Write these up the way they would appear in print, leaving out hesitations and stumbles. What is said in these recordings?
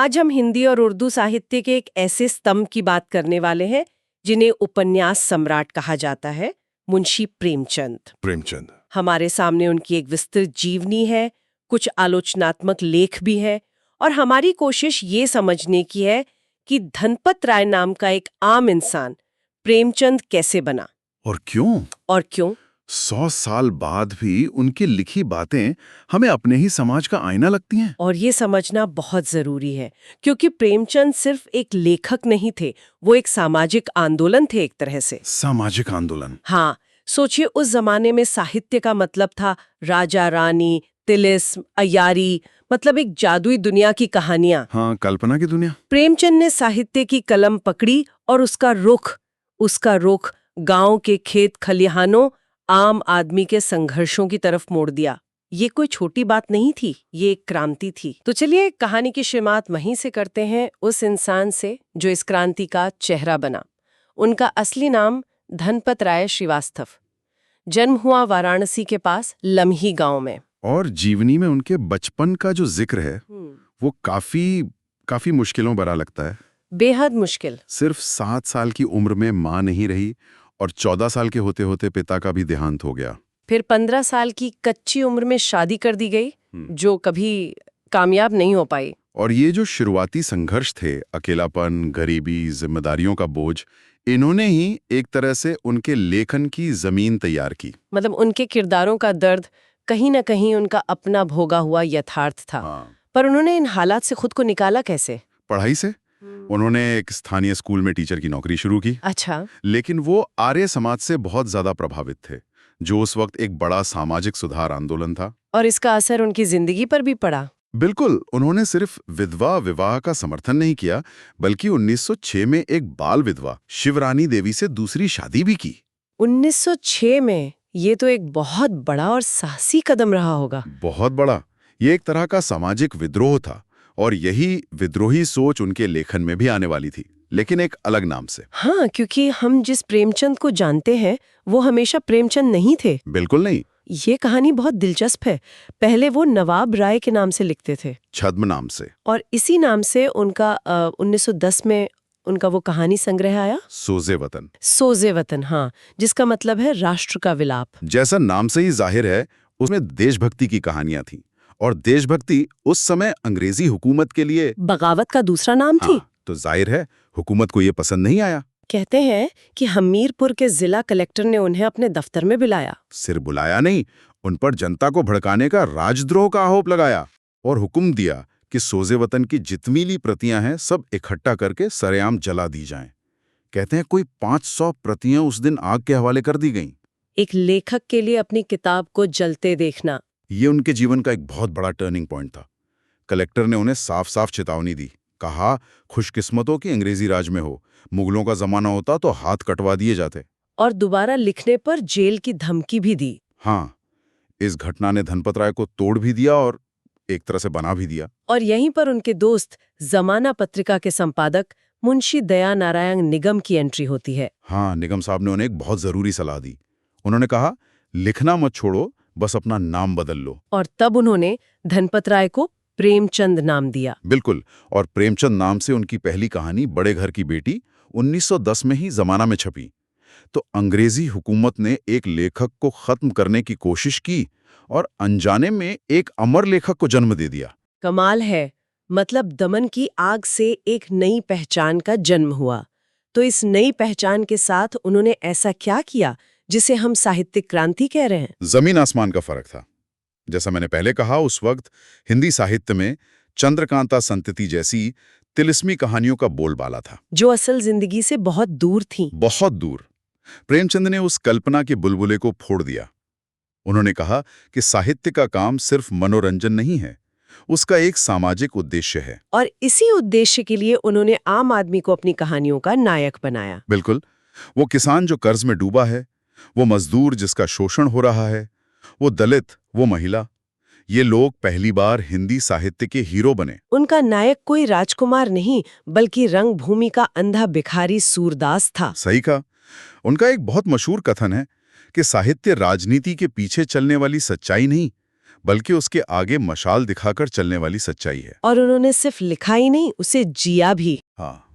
आज हम हिंदी और उर्दू साहित्य के एक ऐसे स्तंभ की बात करने वाले हैं जिन्हें उपन्यास सम्राट कहा जाता है, मुंशी प्रेमचंद। हमारे सामने उनकी एक विस्तृत जीवनी है, कुछ आलोचनात्मक लेख भी है और हमारी कोशिश ये समझने की है कि धनपत राय नाम का एक आम इंसान प्रेमचंद कैसे बना और क्यों 100 साल बाद भी उनकी लिखी बातें हमें अपने ही समाज का आईना लगती हैं। और ये समझना बहुत जरूरी है क्योंकि प्रेमचंद सिर्फ एक लेखक नहीं थे, वो एक सामाजिक आंदोलन थे। एक तरह से सामाजिक आंदोलन। हाँ, सोचिए उस जमाने में साहित्य का मतलब था राजा रानी, तिलिस्म, अय्यारी, मतलब एक जादुई दुनिया की कहानियां। हाँ, कल्पना की दुनिया। प्रेमचंद ने साहित्य की कलम पकड़ी और उसका रुख गांव के खेत खलिहानों, आम आदमी के संघर्षों की तरफ मोड़ दिया। ये कोई छोटी बात नहीं थी, ये एक क्रांति थी। तो चलिए कहानी की शुरुआत वहीं से करते हैं, उस इंसान से जो इस क्रांति का चेहरा बना। उनका असली नाम धनपत राय श्रीवास्तव। जन्म हुआ वाराणसी के पास लम्ही गांव में। और जीवनी में उनके बचपन का जो जिक्र है वो काफी मुश्किलों भरा लगता है। बेहद मुश्किल। सिर्फ 7 साल की उम्र में माँ नहीं रही और 14 साल के होते होते पिता का भी देहांत हो गया। फिर 15 साल की कच्ची उम्र में शादी कर दी गई जो कभी कामयाब नहीं हो पाई। और ये जो शुरुआती संघर्ष थे, अकेलापन, गरीबी, जिम्मेदारियों का बोझ, इन्होंने ही एक तरह से उनके लेखन की जमीन तैयार की। मतलब उनके किरदारों का दर्द कहीं ना कहीं उनका अपना भोगा हुआ यथार्थ था। पर उन्होंने इन हालात से खुद को निकाला कैसे? पढ़ाई से। उन्होंने एक स्थानीय स्कूल में टीचर की नौकरी शुरू की। अच्छा। लेकिन वो आर्य समाज से बहुत ज्यादा प्रभावित थे, जो उस वक्त एक बड़ा सामाजिक सुधार आंदोलन था। और इसका असर उनकी जिंदगी पर भी पड़ा। बिल्कुल। उन्होंने सिर्फ विधवा विवाह का समर्थन नहीं किया, बल्कि 1906 में एक बाल विधवा शिवरानी देवी से दूसरी शादी भी की। 1906 में? ये तो एक बहुत बड़ा और साहसी कदम रहा होगा। बहुत बड़ा। ये एक तरह का सामाजिक विद्रोह था और यही विद्रोही सोच उनके लेखन में भी आने वाली थी, लेकिन एक अलग नाम से। हाँ, क्योंकि हम जिस प्रेमचंद को जानते हैं वो हमेशा प्रेमचंद नहीं थे। बिल्कुल नहीं। ये कहानी बहुत दिलचस्प है। पहले वो नवाब राय के नाम से लिखते थे, छद्म नाम से। और इसी नाम से उनका 1910 में उनका वो कहानी संग्रह आया, सोजे वतन। हाँ, जिसका मतलब है राष्ट्र का विलाप। जैसा नाम से ही जाहिर है, उसमें देशभक्ति की कहानियां थीं। और देशभक्ति उस समय अंग्रेजी हुकूमत के लिए बगावत का दूसरा नाम थी। तो जाहिर है हुकूमत को ये पसंद नहीं आया। कहते हैं कि हमीरपुर के जिला कलेक्टर ने उन्हें अपने दफ्तर में बुलाया। सिर्फ बुलाया नहीं, उन पर जनता को भड़काने का राजद्रोह का आरोप लगाया और हुक्म दिया कि सोजे वतन की जितनी प्रतियां हैं सब इकट्ठा करके सरेआम जला दी जाएं। कहते हैं कोई 500 प्रतियां उस दिन आग के हवाले कर दी गईं। एक लेखक के लिए अपनी किताब को जलते देखना, ये उनके जीवन का एक बहुत बड़ा टर्निंग पॉइंट था। कलेक्टर ने उन्हें साफ साफ चेतावनी दी। कहा, खुशकिस्मतों की अंग्रेजी राज में हो, मुगलों का जमाना होता तो हाथ कटवा दिए जाते। और दोबारा लिखने पर जेल की धमकी भी दी। हाँ, इस घटना ने धनपत राय को तोड़ भी दिया और एक तरह से बना भी दिया। और यहीं पर उनके दोस्त जमाना पत्रिका के संपादक मुंशी दया नारायण निगम की एंट्री होती है। हाँ, निगम साहब ने उन्हें एक बहुत जरूरी सलाह दी। उन्होंने कहा, लिखना मत छोड़ो, बस अपना नाम बदल लो। और तब उन्होंने धनपत राय को प्रेमचंद नाम दिया। बिल्कुल। और प्रेमचंद नाम से उनकी पहली कहानी बड़े घर की बेटी 1910 में ही जमाना में छपी। तो अंग्रेजी हुकूमत ने एक लेखक को खत्म करने की कोशिश की और अनजाने में एक अमर लेखक को जन्म दे दिया। कमाल है, मतलब दमन की आग से एक नई पहचान का जन्म हुआ। तो इस नई पहचान के साथ उन्होंने ऐसा क्या किया जिसे हम साहित्यिक क्रांति कह रहे हैं? जमीन आसमान का फर्क था। जैसा मैंने पहले कहा, उस वक्त हिंदी साहित्य में चंद्रकांता संतति जैसी तिलिस्मी कहानियों का बोलबाला था, जो असल जिंदगी से बहुत दूर थी। बहुत दूर। प्रेमचंद ने उस कल्पना के बुलबुले को फोड़ दिया। उन्होंने कहा कि साहित्य का काम सिर्फ मनोरंजन नहीं है, उसका एक सामाजिक उद्देश्य है। और इसी उद्देश्य के लिए उन्होंने आम आदमी को अपनी कहानियों का नायक बनाया। बिल्कुल। वो किसान जो कर्ज में डूबा है, वो मजदूर जिसका शोषण हो रहा है, वो दलित, वो महिला, ये लोग पहली बार हिंदी साहित्य के हीरो बने। उनका नायक कोई राजकुमार नहीं, बल्कि रंगभूमि का अंधा भिखारी सूरदास था। सही कहा। उनका एक बहुत मशहूर कथन है कि साहित्य राजनीति के पीछे चलने वाली सच्चाई नहीं, बल्कि उसके आगे मशाल दिखाकर चलने वाली सच्चाई है। और उन्होंने सिर्फ लिखा ही नहीं, उसे जिया भी। हाँ,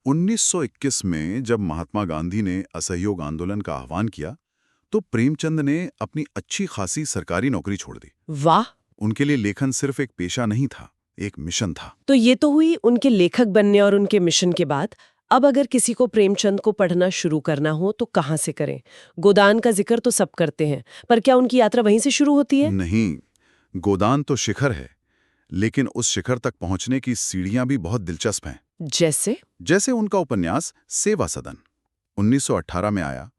1921 में जब महात्मा गांधी ने असहयोग आंदोलन का आह्वान किया तो प्रेमचंद ने अपनी अच्छी खासी सरकारी नौकरी छोड़ दी। वाह! उनके लिए लेखन सिर्फ एक पेशा नहीं था, एक मिशन था। तो ये तो हुई उनके लेखक बनने और उनके मिशन के बाद। अब अगर किसी को प्रेमचंद को पढ़ना शुरू करना हो तो कहाँ से करें? गोदान का जिक्र तो सब करते हैं, पर क्या उनकी यात्रा वहीं से शुरू होती है? नहीं, गोदान तो शिखर है, लेकिन उस शिखर तक पहुंचने की सीढ़ियां भी बहुत दिलचस्प हैं। जैसे उनका उपन्यास सेवा सदन 1918 में आया।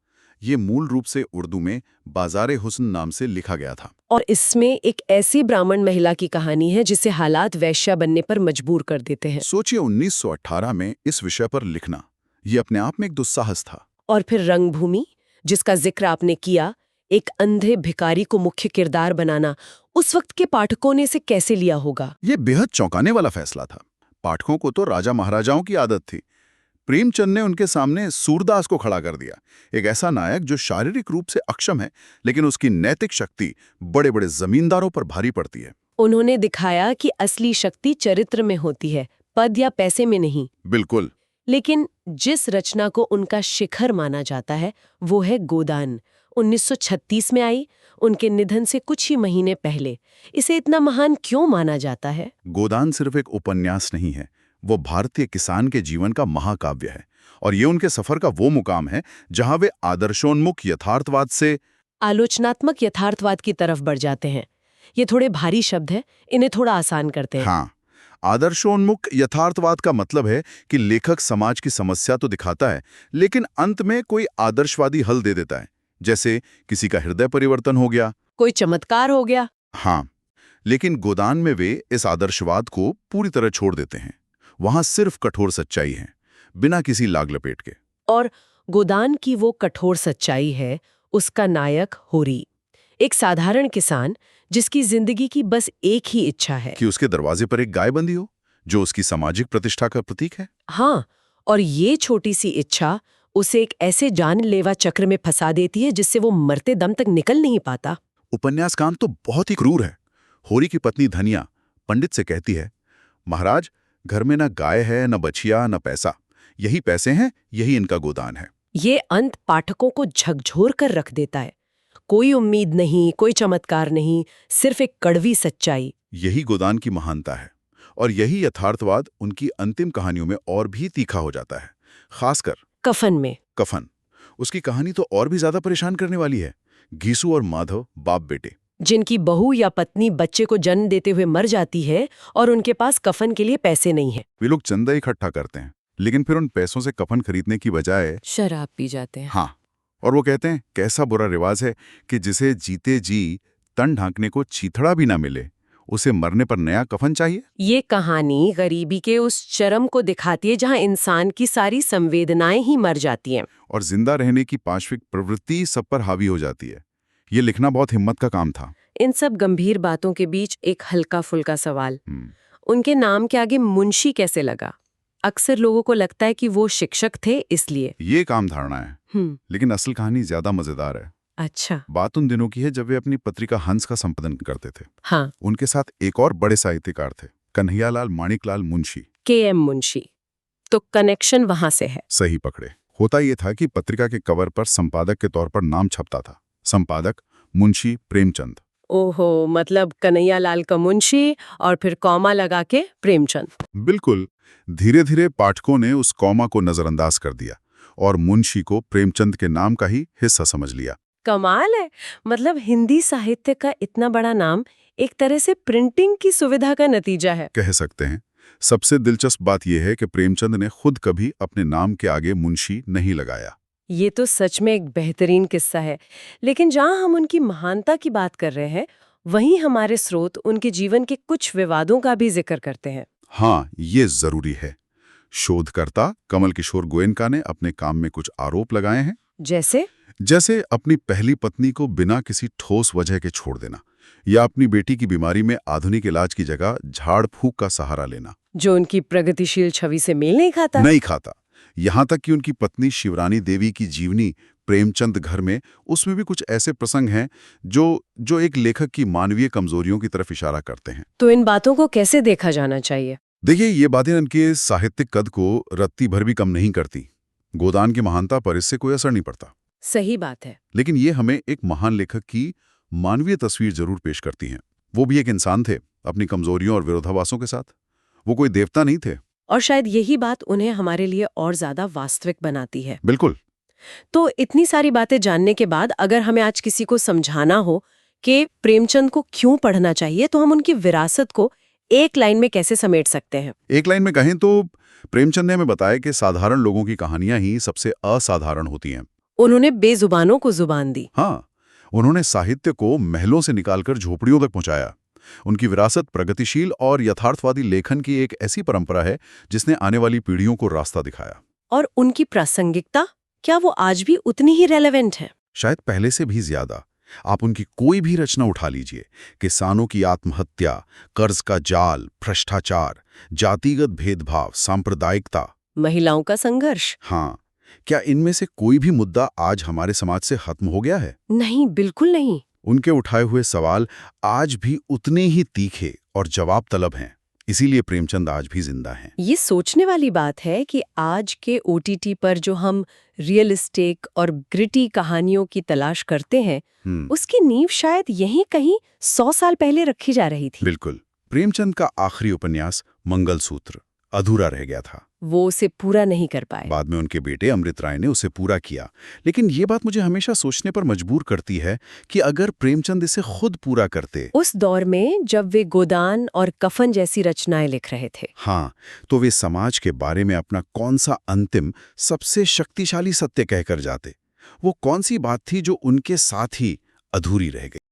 ये मूल रूप से उर्दू में बाज़ारे हुस्न नाम से लिखा गया था। और इसमें एक ऐसी ब्राह्मण महिला की कहानी है जिसे हालात वैश्या बनने पर मजबूर कर देते हैं। सोचिए 1918 में इस विषय पर लिखना, ये अपने आप में एक दुस्साहस था। और फिर रंगभूमि, जिसका जिक्र आपने किया, एक अंधे भिखारी को मुख्य किरदार बनाना उस वक्त के पाठकों ने इसे कैसे लिया होगा? ये बेहद चौंकाने वाला फैसला था। पाठकों को तो राजा महाराजाओं की आदत थी। प्रेमचंद ने उनके सामने सूरदास को खड़ा कर दिया, एक ऐसा नायक जो शारीरिक रूप से अक्षम है लेकिन उसकी नैतिक शक्ति बड़े बड़े जमींदारों पर भारी पड़ती है। उन्होंने दिखाया कि असली शक्ति चरित्र में होती है, पद या पैसे में नहीं। बिल्कुल। लेकिन जिस रचना को उनका शिखर माना जाता है वो है गोदान। 1936 में आई, उनके निधन से कुछ ही महीने पहले। इसे इतना महान क्यों माना जाता है? गोदान सिर्फ एक उपन्यास नहीं है, वो भारतीय किसान के जीवन का महाकाव्य है। और ये उनके सफर का वो मुकाम है जहां वे आदर्शोन्मुख यथार्थवाद से आलोचनात्मक यथार्थवाद की तरफ बढ़ जाते हैं। ये थोड़े भारी शब्द हैं, इन्हें थोड़ा आसान करते हैं। हाँ, आदर्शोन्मुख यथार्थवाद का मतलब है कि लेखक समाज की समस्या तो दिखाता है लेकिन अंत में कोई आदर्शवादी हल दे देता है, जैसे किसी का हृदय परिवर्तन हो गया, कोई चमत्कार हो गया। हाँ, लेकिन गोदान में वे इस आदर्शवाद को पूरी तरह छोड़ देते हैं। वहां सिर्फ कठोर सच्चाई है, बिना किसी लाग लपेट के। और गोदान की वो कठोर सच्चाई है उसका नायक होरी, एक साधारण किसान जिसकी जिंदगी की बस एक ही इच्छा है कि उसके दरवाजे पर एक गाय बंधी हो, जो उसकी सामाजिक प्रतिष्ठा का प्रतीक है। हाँ, और ये छोटी सी इच्छा उसे एक ऐसे जानलेवा चक्र में फंसा देती है जिससे वो मरते दम तक निकल नहीं पाता। उपन्यास का अंत तो बहुत ही क्रूर है। होरी की पत्नी धनिया पंडित से कहती है, महाराज, घर में न गाय है, न बछिया, न पैसा। यही पैसे हैं, यही इनका गोदान है। ये अंत पाठकों को झकझोर कर रख देता है। कोई उम्मीद नहीं, कोई चमत्कार नहीं, सिर्फ एक कड़वी सच्चाई। यही गोदान की महानता है। और यही यथार्थवाद उनकी अंतिम कहानियों में और भी तीखा हो जाता है, खासकर कफन में। कफन, उसकी कहानी तो और भी ज्यादा परेशान करने वाली है। घीसू और माधव बाप बेटे, जिनकी बहू या पत्नी बच्चे को जन्म देते हुए मर जाती है और उनके पास कफन के लिए पैसे नहीं है। वे लोग चंदा इकट्ठा करते हैं, लेकिन फिर उन पैसों से कफन खरीदने की बजाय शराब पी जाते हैं। हाँ, और वो कहते हैं कैसा बुरा रिवाज है कि जिसे जीते जी तन ढांकने को चीथड़ा भी ना मिले, उसे मरने पर नया कफन चाहिए। ये कहानी गरीबी के उस चरम को दिखाती है जहां इंसान की सारी संवेदनाएं ही मर जाती हैं और जिंदा रहने की पाशविक प्रवृत्ति सब पर हावी हो जाती है। ये लिखना बहुत हिम्मत का काम था। इन सब गंभीर बातों के बीच एक हल्का फुल्का सवाल, उनके नाम के आगे मुंशी कैसे लगा? अक्सर लोगों को लगता है कि वो शिक्षक थे इसलिए। ये काम धारणा है, लेकिन असल कहानी ज्यादा मजेदार है। अच्छा। बात उन दिनों की है जब वे अपनी पत्रिका हंस का संपादन करते थे। हाँ। उनके साथ एक और बड़े साहित्यकार थे, कन्हैयालाल माणिकलाल मुंशी, के.एम. मुंशी। तो कनेक्शन वहां से है। सही पकड़े। होता यह था कि पत्रिका के कवर पर संपादक के तौर पर नाम छपता था, संपादक मुंशी प्रेमचंद। ओहो, मतलब कन्हैयालाल का मुंशी और फिर कॉमा लगा के प्रेमचंद। बिल्कुल। धीरे धीरे पाठकों ने उस कॉमा को नजरअंदाज कर दिया और मुंशी को प्रेमचंद के नाम का ही हिस्सा समझ लिया। कमाल है, मतलब हिंदी साहित्य का इतना बड़ा नाम एक तरह से प्रिंटिंग की सुविधा का नतीजा है, कह सकते हैं। सबसे दिलचस्प बात यह है कि प्रेमचंद ने खुद कभी अपने नाम के आगे मुंशी नहीं लगाया। ये तो सच में एक बेहतरीन किस्सा है। लेकिन जहां हम उनकी महानता की बात कर रहे हैं, वहीं हमारे स्रोत उनके जीवन के कुछ विवादों का भी जिक्र करते हैं। हाँ, ये जरूरी है। शोधकर्ता कमल किशोर गोयनका ने अपने काम में कुछ आरोप लगाए हैं। जैसे अपनी पहली पत्नी को बिना किसी ठोस वजह के छोड़ देना, या अपनी बेटी की बीमारी में आधुनिक इलाज की जगह झाड़ फूक का सहारा लेना, जो उनकी प्रगतिशील छवि से मेल नहीं खाता। यहाँ तक कि उनकी पत्नी शिवरानी देवी की जीवनी प्रेमचंद घर में, उसमें भी कुछ ऐसे प्रसंग हैं जो एक लेखक की मानवीय कमजोरियों की तरफ इशारा करते हैं। तो इन बातों को कैसे देखा जाना चाहिए? देखिए, ये बातें उनके साहित्यिक कद को रत्ती भर भी कम नहीं करती। गोदान की महानता पर इससे कोई असर नहीं पड़ता। सही बात है। लेकिन ये हमें एक महान लेखक की मानवीय तस्वीर जरूर पेश करती हैं। वो भी एक इंसान थे, अपनी कमजोरियों और विरोधाभासों के साथ। वो कोई देवता नहीं थे। और शायद यही बात उन्हें हमारे लिए और ज्यादा वास्तविक बनाती है। बिल्कुल। तो इतनी सारी बातें जानने के बाद अगर हमें आज किसी को समझाना हो कि प्रेमचंद को क्यों पढ़ना चाहिए, तो हम उनकी विरासत को एक लाइन में कैसे समेट सकते हैं? एक लाइन में कहें तो प्रेमचंद ने हमें बताया कि साधारण लोगों की कहानियां ही सबसे असाधारण होती हैं। उन्होंने बेजुबानों को जुबान दी। हाँ, उन्होंने साहित्य को महलों से निकालकर झोपड़ियों तक पहुंचाया। उनकी विरासत प्रगतिशील और यथार्थवादी लेखन की एक ऐसी परंपरा है जिसने आने वाली पीढ़ियों को रास्ता दिखाया। और उनकी प्रासंगिकता, क्या वो आज भी उतनी ही रेलेवेंट है? शायद पहले से भी ज्यादा। आप उनकी कोई भी रचना उठा लीजिए, किसानों की आत्महत्या, कर्ज का जाल, भ्रष्टाचार, जातिगत भेदभाव, सांप्रदायिकता, महिलाओं का संघर्ष। हाँ, क्या इनमें से कोई भी मुद्दा आज हमारे समाज से खत्म हो गया है? नहीं, बिल्कुल नहीं। उनके उठाए हुए सवाल आज भी उतने ही तीखे और जवाब तलब हैं। इसीलिए प्रेमचंद आज भी जिंदा हैं। ये सोचने वाली बात है कि आज के OTT पर जो हम रियलिस्टिक और ग्रिटी कहानियों की तलाश करते हैं, उसकी नींव शायद यहीं कहीं 100 साल पहले रखी जा रही थी। बिल्कुल। प्रेमचंद का आखिरी उपन्यास मंगलसूत्र अधूरा रह गया था। वो उसे पूरा नहीं कर पाए। बाद में उनके बेटे अमृत राय ने उसे पूरा किया। लेकिन ये बात मुझे हमेशा सोचने पर मजबूर करती है कि अगर प्रेमचंद इसे खुद पूरा करते, उस दौर में जब वे गोदान और कफन जैसी रचनाएं लिख रहे थे, हाँ, तो वे समाज के बारे में अपना कौन सा अंतिम सबसे शक्तिशाली सत्य कहकर जाते? वो कौन सी बात थी जो उनके साथ ही अधूरी रह गई?